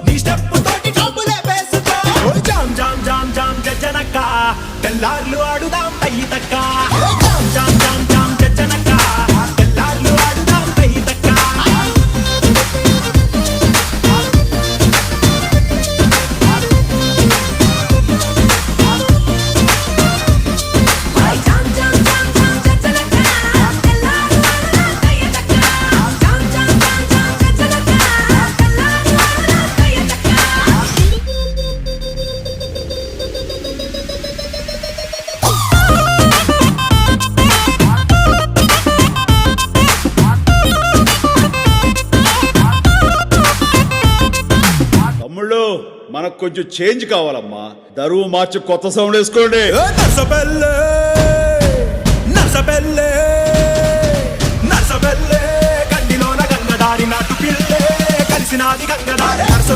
నీ స్టెప్ తోటి డబ్బులే వేసుకో జామ్ జామ్ జామ్ జామ్ జనక తెల్లార్లు ఆడుదాం తయ్యి తక్క జామ్ జామ్ జామ్ జామ్ జనక తెల్లార్లు ఆడుదాం తయ్యి తక్క తమ్ముళ్ళు మనకు కొంచెం చేంజ్ కావాలమ్మా. దరువు మార్చి కొత్త సౌండ్ వేసుకోండి. నర్సబెల్లే నర్సబెల్లే నర్సబెల్లే కండిలోన గంగదారి నాటు పిల్లే కలిసినాది గంగదారి